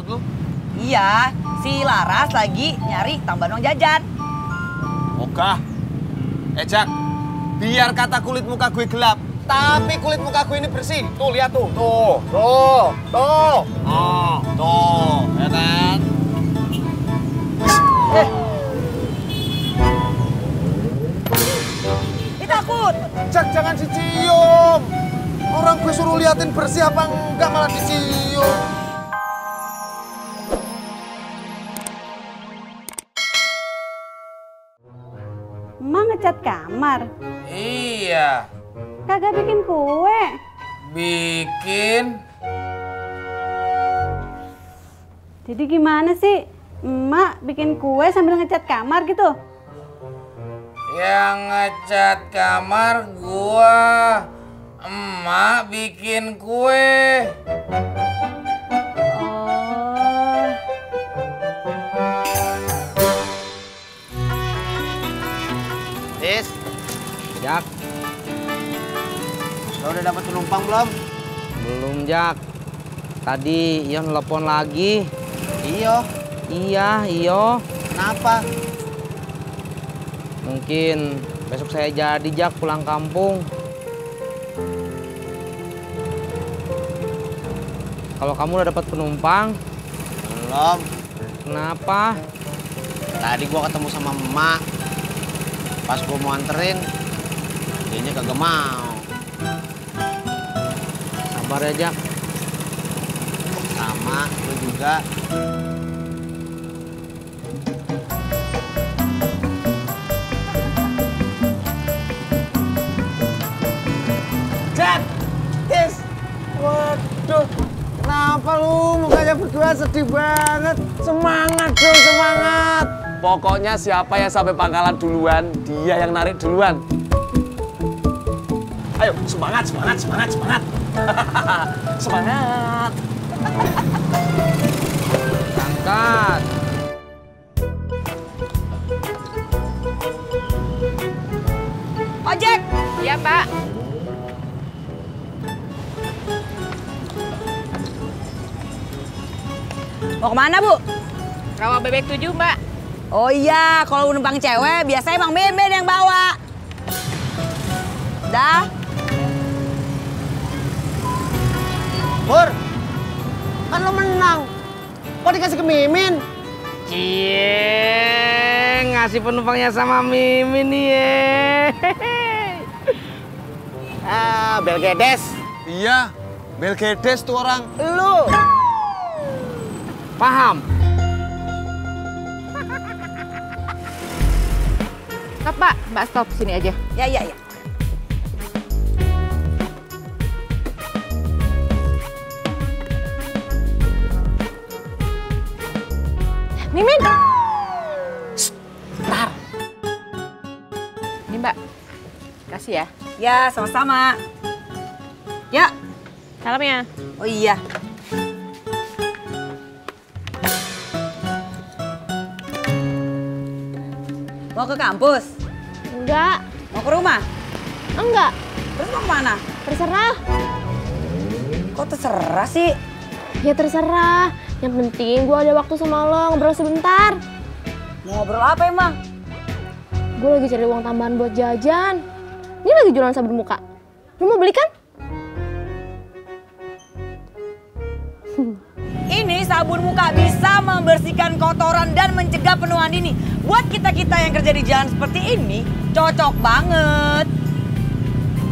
Maksud lu? Iya, si Laras lagi nyari tambahan uang jajan. Ogah. Jak, biar kata kulit muka gue gelap, tapi kulit muka gue ini bersih. Tuh, lihat tuh. Tuh. Oh, tuh. Ya kan? Takut. Jak, jangan dicium. Orang gue suruh liatin bersih apa enggak malah dicium. Emak ngecat kamar. Iya. Kagak bikin kue. Bikin. Jadi gimana sih? Emak bikin kue sambil ngecat kamar gitu? Yang ngecat kamar gua. Emak bikin kue. Oh. Tis, Jak, lo udah dapat penumpang belum? belum Jak. Tadi Ion telepon lagi. Iya. Iya, iyo. Kenapa? Mungkin besok saya jadi Jak pulang kampung. Kalau kamu udah dapat penumpang, Belum. kenapa? Tadi gua ketemu sama emak. Pas gua mau anterin, dianya kagak mau. Sabar ya Jak. Sama, lu juga. Jak! Tis! Waduh, kenapa lu mukanya berdua sedih banget? Semangat dong, semangat! Pokoknya siapa yang sampai pangkalan duluan, dia yang narik duluan. Ayo, semangat, semangat, semangat, semangat. Semangat. Angkat. Ojek. Iya, Pak. Mau kemana, Bu? Rawa bebek 7, Mbak. Oh iya, kalau numpang cewek biasanya Bang Beben yang bawa. Dah. Pur, kan lo menang. Kok dikasih ke Mimin? Cie, ngasih penumpangnya sama Mimin nih ye. Ah, Belgedes. Iya, Belgedes tuh orang. Lu. Paham? Stop, Pak. Mbak stop sini aja. Ya, ya, ya. Mimin. Bentar. Ini, Mbak. Kasih ya. Ya, sama-sama. Ya. Salamnya. Oh iya. Mau ke kampus? Enggak, Mau ke rumah? enggak, Terus mau kemana? terserah. Kok terserah sih? Ya terserah. Yang penting gue ada waktu sama lo ngobrol sebentar. Mau ngobrol apa emang? Gue lagi cari uang tambahan buat jajan. Ini lagi jualan sabun muka. Lo mau beli kan? Ini sabun muka bisa membersihkan kotoran dan mencegah penuaan dini. Buat kita-kita yang kerja di jalan seperti ini, cocok banget.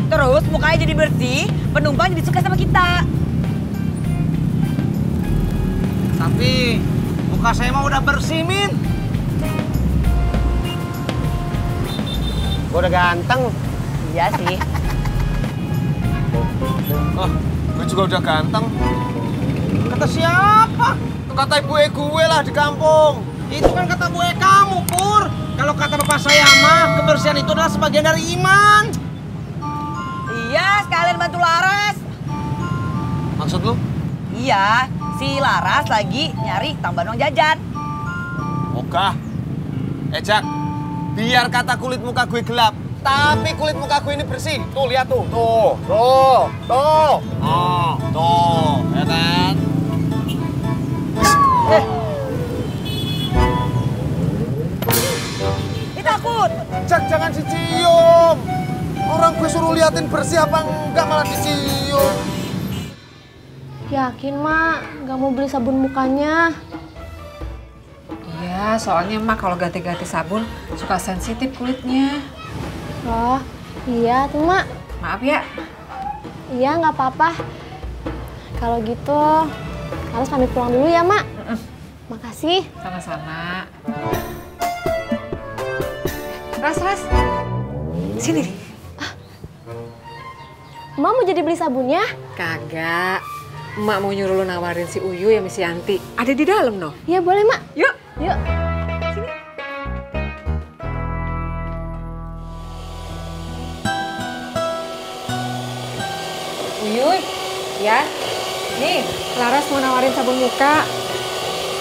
Terus mukanya jadi bersih, penumpang jadi suka sama kita. Tapi muka saya mah udah bersih, Min. Gua udah ganteng. Iya sih. Oh, gue juga udah ganteng. Kata siapa? Kata ibu gue lah di kampung. Itu kan kata bu kamu, Pur. Kalau kata bapak saya mah, kebersihan itu adalah sebagian dari iman. Iya, sekalian bantu Laras. Maksud lu? Iya, si Laras lagi nyari tambahan uang jajan. Ogah. Jak, biar kata kulit muka gue gelap, tapi kulit muka gue ini bersih. Tuh, lihat tuh. Tuh. Tuh, tuh. Oh, tuh. Ya kan? Takut. Jak, jangan dicium. Orang gue suruh liatin bersih apa enggak malah dicium. Yakin, Mak? Nggak mau beli sabun mukanya? Iya, soalnya Mak kalau ganti-ganti sabun suka sensitif kulitnya. Oh, iya tuh, Mak. Maaf ya. Iya, nggak apa-apa. Kalau gitu, harus pamit pulang dulu ya, Mak. Makasih. Sama-sama. Ras. Sini. Emak mau jadi beli sabunnya? Kagak. Emak mau nyuruh lu nawarin si Uyu ya Miss Yanti. Ada di dalam noh. Iya, boleh, Mak. Yuk. Yuk. Sini. Uyuy, ya. Nih, Laras mau nawarin sabun muka.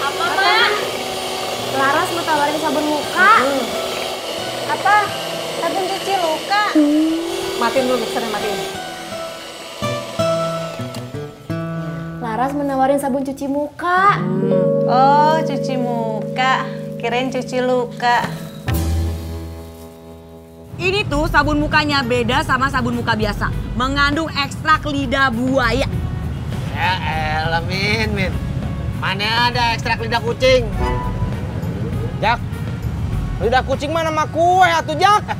Apa, Mak? Laras mau tawarin sabun muka. Apa? Sabun cuci luka. Matiin dulu mixernya, matiin. Laras menawarin sabun cuci muka. Oh, cuci muka. Kirain cuci luka. Ini tuh sabun mukanya beda sama sabun muka biasa. Mengandung ekstrak lidah buaya. Ya elah, Min. Mana ada ekstrak lidah kucing? Jak, lidah kucing mana sama kue atuh Jak?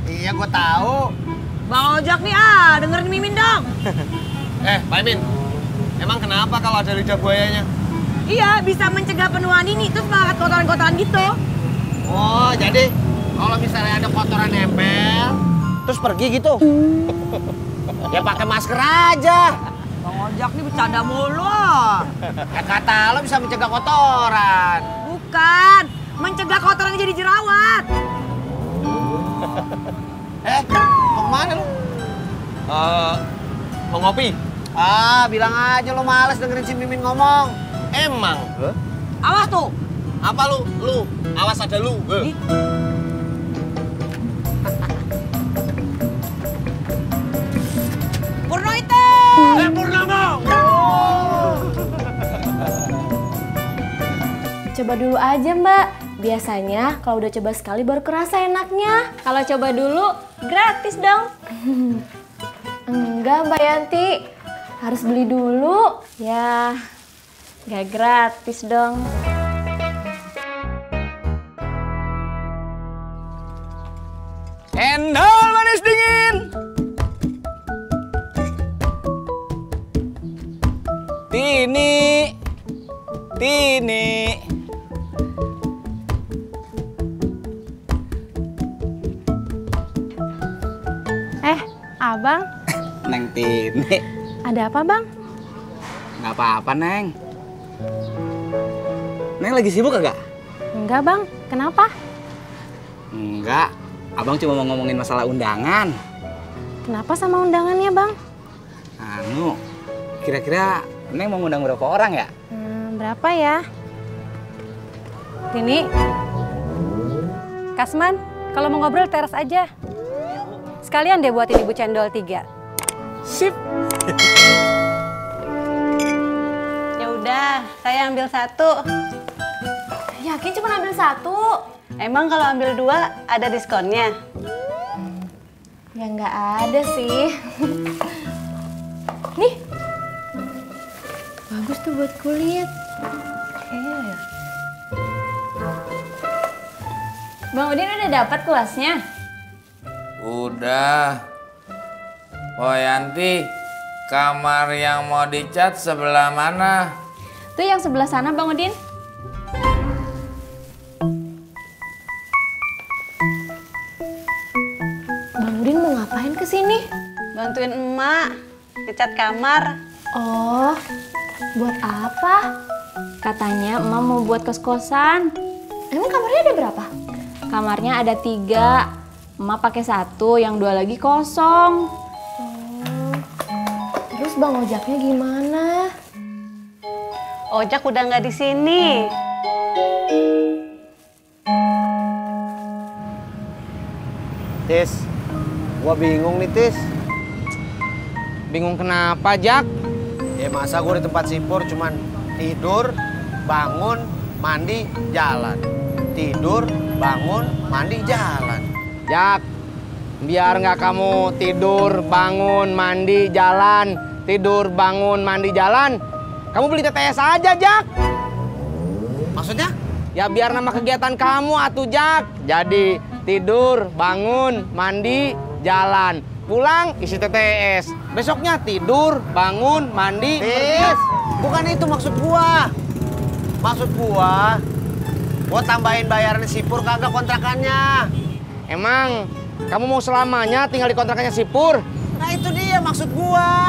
Iya, gue tahu. Bang Ojak nih dengerin Mimin dong. Pak Min, emang kenapa kalau ada lidah buayanya? Iya, bisa mencegah penuaan ini, terus mengangkat kotoran-kotoran gitu. Oh, jadi kalau misalnya ada kotoran nempel, Terus pergi gitu. ya pakai masker aja. Bang Ojak nih bercanda mulu. Ya kata lo bisa mencegah kotoran. Bukan, mencegah kotoran jadi jerawat. Mau kemana lu? Mau ngopi? Bilang aja lo males dengerin si Mimin ngomong. Emang? Awas tuh. Apa lu? Awas ada lu. Ih. Purno itu. Purnama! Coba dulu aja, Mbak. Biasanya kalau udah coba sekali baru kerasa enaknya. Kalau coba dulu gratis dong. Enggak, Mbak Yanti. Harus beli dulu. Ya, nggak gratis dong. Cendol manis dingin. Tini. Abang, Neng Tini. ada apa bang? Nggak apa-apa, Neng. Neng lagi sibuk kagak? Enggak bang, kenapa? Enggak. Abang cuma mau ngomongin masalah undangan. Kenapa sama undangannya bang? Kira-kira Neng mau ngundang berapa orang ya? Berapa ya? Tini, Kasman, kalau mau ngobrol teras aja. Sekalian deh buatin ibu cendol 3. Sip. Ya udah, saya ambil 1. Yakin cuma ambil 1? Emang kalau ambil 2 ada diskonnya? Ya nggak ada sih. Nih, bagus tuh buat kulit. Iya ya. Bang Udin udah dapat kelasnya? Udah. Oh Yanti, kamar yang mau dicat sebelah mana? Tuh yang sebelah sana Bang Udin. Bang Udin mau ngapain kesini? Bantuin emak ngecat kamar. Oh, buat apa? Katanya emak mau buat kos-kosan. Emang kamarnya ada berapa? Kamarnya ada 3. Emak pakai 1, yang 2 lagi kosong. Terus Bang Ojaknya gimana? Ojak udah nggak di sini. Tis, gua bingung nih Tis. Bingung kenapa, Jak? Ya masa gua di tempat sipur cuman tidur, bangun, mandi, jalan. Tidur, bangun, mandi, jalan. Jak, biar nggak kamu tidur, bangun, mandi, jalan. Tidur, bangun, mandi, jalan. Kamu beli TTS aja, Jak. Maksudnya? Ya biar nama kegiatan kamu atuh, Jak. Jadi tidur, bangun, mandi, jalan. Pulang isi TTS. Besoknya tidur, bangun, mandi. Tis, bukan itu maksud gua. Maksud gua tambahin bayaran si Pur kagak kontrakannya. Emang kamu mau selamanya tinggal di kontrakannya si Pur? Nah itu dia maksud gua.